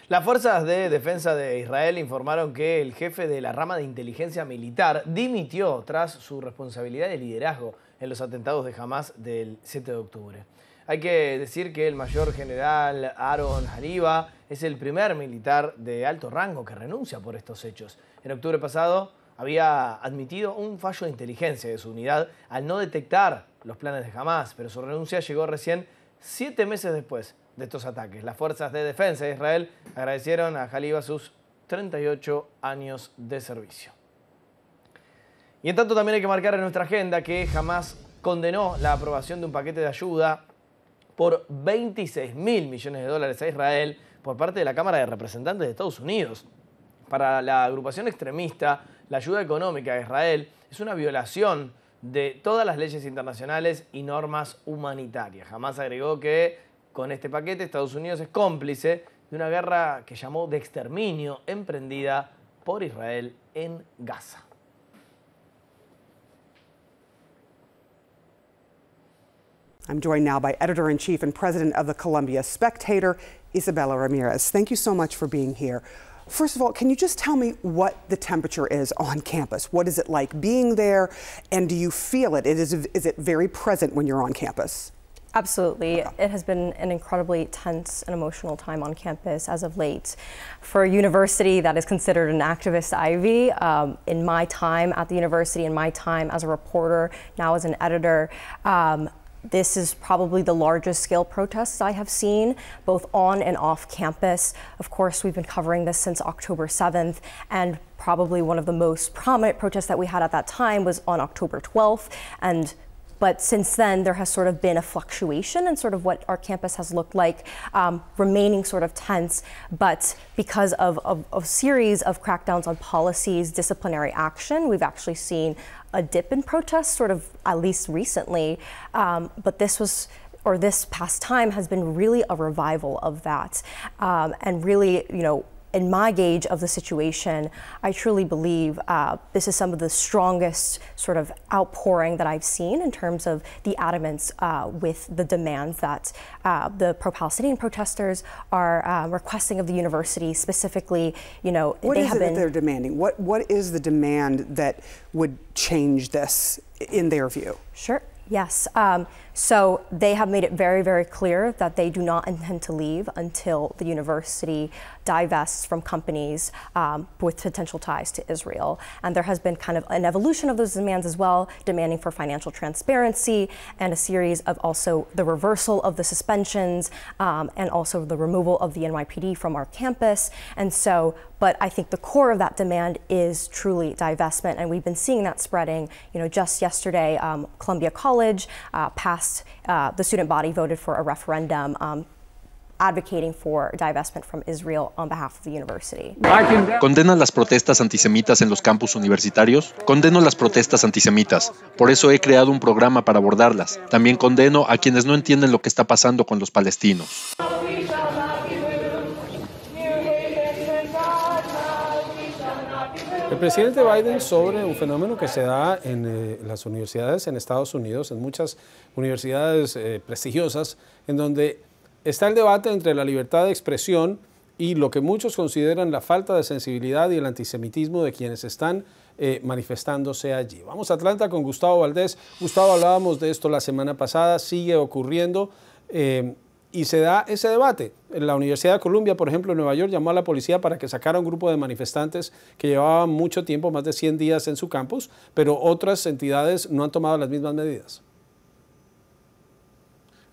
Las fuerzas de defensa de Israel informaron que el jefe de la rama de inteligencia militar dimitió tras su responsabilidad de liderazgo en los atentados de Hamas del 7 de octubre. Hay que decir que el mayor general Aaron Haniva es el primer militar de alto rango que renuncia por estos hechos. En octubre pasado había admitido un fallo de inteligencia de su unidad al no detectar los planes de Hamas, pero su renuncia llegó recién 7 meses después de estos ataques. Las fuerzas de defensa de Israel agradecieron a Haniva sus 38 años de servicio. Y en tanto también hay que marcar en nuestra agenda que Hamas condenó la aprobación de un paquete de ayuda por 26.000 millones de dólares a Israel por parte de la Cámara de Representantes de Estados Unidos. Para la agrupación extremista, la ayuda económica a Israel es una violación de todas las leyes internacionales y normas humanitarias. Hamas agregó que con este paquete Estados Unidos es cómplice de una guerra que llamó de exterminio emprendida por Israel en Gaza. I'm joined now by Editor-in-Chief and President of the Columbia Spectator, Isabella Ramirez. Thank you so much for being here. First of all, can you just tell me what the temperature is on campus? What is it like being there, and do you feel it? Is it very present when you're on campus? Absolutely. It has been an incredibly tense and emotional time on campus as of late. For a university that is considered an activist ivy, in my time at the university, in my time as a reporter, now as an editor, this is probably the largest scale protests I have seen, both on and off campus. Of course, we've been covering this since October 7th, and probably one of the most prominent protests that we had at that time was on October 12th. But since then, there has sort of been a fluctuation in sort of what our campus has looked like, remaining sort of tense. But because of a series of crackdowns on policies, disciplinary action, we've actually seen a dip in protests, sort of at least recently. But this past time has been really a revival of that. And really, in my gauge of the situation, I truly believe this is some of the strongest sort of outpouring that I've seen in terms of the adamance with the demands that the pro-Palestinian protesters are requesting of the university. Specifically, what is it that they're demanding? What is the demand that would change this in their view? Sure. Yes. So they have made it very, very clear that they do not intend to leave until the university divests from companies with potential ties to Israel. And there has been kind of an evolution of those demands as well, demanding for financial transparency and a series of also the reversal of the suspensions and also the removal of the NYPD from our campus. And so, but I think the core of that demand is truly divestment, and we've been seeing that spreading. Just yesterday, Columbia College passed, the student body voted for a referendum advocating for divestment from Israel on behalf of the university. ¿Condena las protestas antisemitas en los campus universitarios? Condeno las protestas antisemitas. Por eso he creado un programa para abordarlas. También condeno a quienes no entienden lo que está pasando con los palestinos. El presidente Biden sobre un fenómeno que se da en las universidades en Estados Unidos, en muchas universidades prestigiosas, en donde está el debate entre la libertad de expresión y lo que muchos consideran la falta de sensibilidad y el antisemitismo de quienes están manifestándose allí. Vamos a Atlanta con Gustavo Valdés. Gustavo, hablábamos de esto la semana pasada, sigue ocurriendo y se da ese debate. La Universidad de Columbia, por ejemplo, en Nueva York, llamó a la policía para que sacara un grupo de manifestantes que llevaban mucho tiempo, más de 100 días en su campus, pero otras entidades no han tomado las mismas medidas.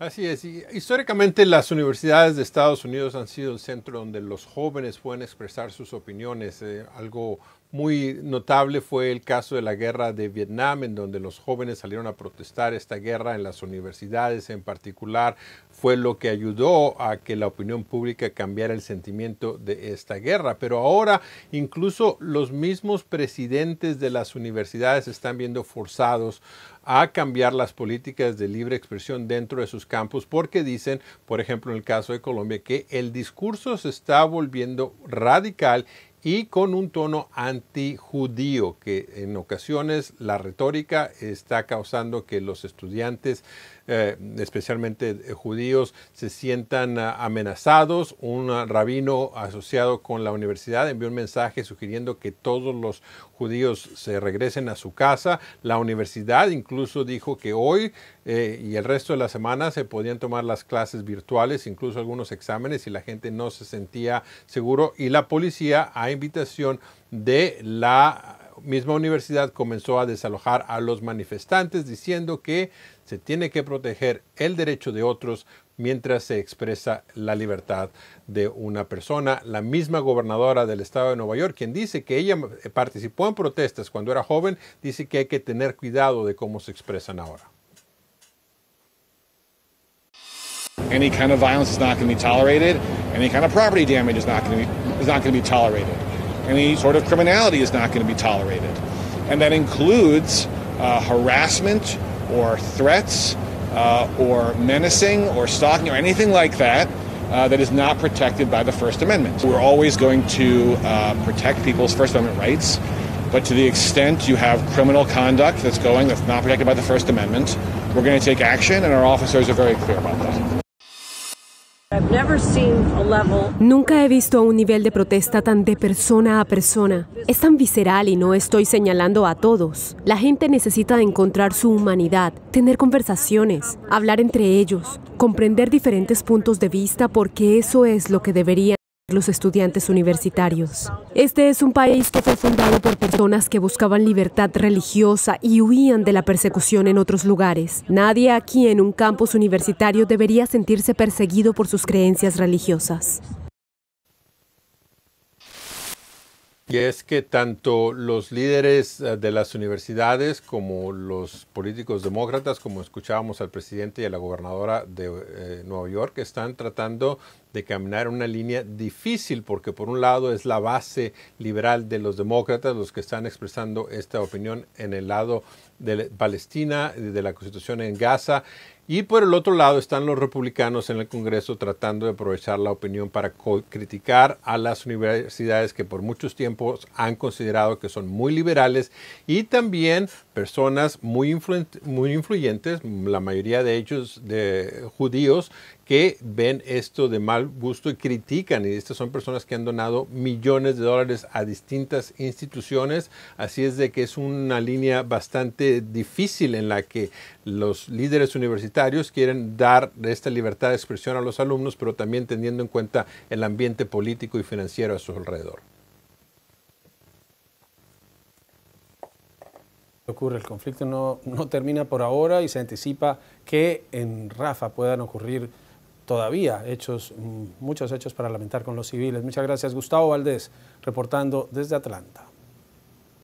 Así es. Y históricamente las universidades de Estados Unidos han sido el centro donde los jóvenes pueden expresar sus opiniones. Algo muy notable fue el caso de la guerra de Vietnam, en donde los jóvenes salieron a protestar esta guerra en las universidades en particular. Fue lo que ayudó a que la opinión pública cambiara el sentimiento de esta guerra. Pero ahora incluso los mismos presidentes de las universidades están viendo forzados a cambiar las políticas de libre expresión dentro de sus campus porque dicen, por ejemplo en el caso de Colombia, que el discurso se está volviendo radical y con un tono antijudío, que en ocasiones la retórica está causando que los estudiantes, especialmente judíos, se sientan amenazados. Un rabino asociado con la universidad envió un mensaje sugiriendo que todos los judíos se regresen a su casa. La universidad incluso dijo que hoy y el resto de la semana se podían tomar las clases virtuales, incluso algunos exámenes, y la gente no se sentía seguro. Y la policía, a invitación de la misma universidad, comenzó a desalojar a los manifestantes, diciendo que se tiene que proteger el derecho de otros mientras se expresa la libertad de una persona. La misma gobernadora del estado de Nueva York, quien dice que ella participó en protestas cuando era joven, dice que hay que tener cuidado de cómo se expresan ahora. Any kind of violence is not going to be tolerated. Any kind of property damage is not going to be tolerated. Any sort of criminality is not going to be tolerated. And that includes harassment or threats or menacing or stalking or anything like that that is not protected by the First Amendment. We're always going to protect people's First Amendment rights, but to the extent you have criminal conduct that's not protected by the First Amendment, we're going to take action, and our officers are very clear about that. Nunca he visto un nivel de protesta tan de persona a persona. Es tan visceral y no estoy señalando a todos. La gente necesita encontrar su humanidad, tener conversaciones, hablar entre ellos, comprender diferentes puntos de vista, porque eso es lo que deberían los estudiantes universitarios. Este es un país que fue fundado por personas que buscaban libertad religiosa y huían de la persecución en otros lugares. Nadie aquí en un campus universitario debería sentirse perseguido por sus creencias religiosas. Y es que tanto los líderes de las universidades como los políticos demócratas, como escuchábamos al presidente y a la gobernadora de Nueva York, están tratando de caminar una línea difícil, porque por un lado es la base liberal de los demócratas los que están expresando esta opinión en el lado de Palestina, de la Constitución en Gaza, y por el otro lado están los republicanos en el Congreso tratando de aprovechar la opinión para criticar a las universidades que por muchos tiempos han considerado que son muy liberales, y también personas muy influyentes, la mayoría de ellos de judíos, que ven esto de mal gusto y critican. Y estas son personas que han donado millones de dólares a distintas instituciones. Así es de que es una línea bastante difícil en la que los líderes universitarios quieren dar esta libertad de expresión a los alumnos, pero también teniendo en cuenta el ambiente político y financiero a su alrededor. Ocurre, el conflicto no termina por ahora y se anticipa que en Rafah puedan ocurrir todavía muchos hechos para lamentar con los civiles. Muchas gracias, Gustavo Valdés, reportando desde Atlanta.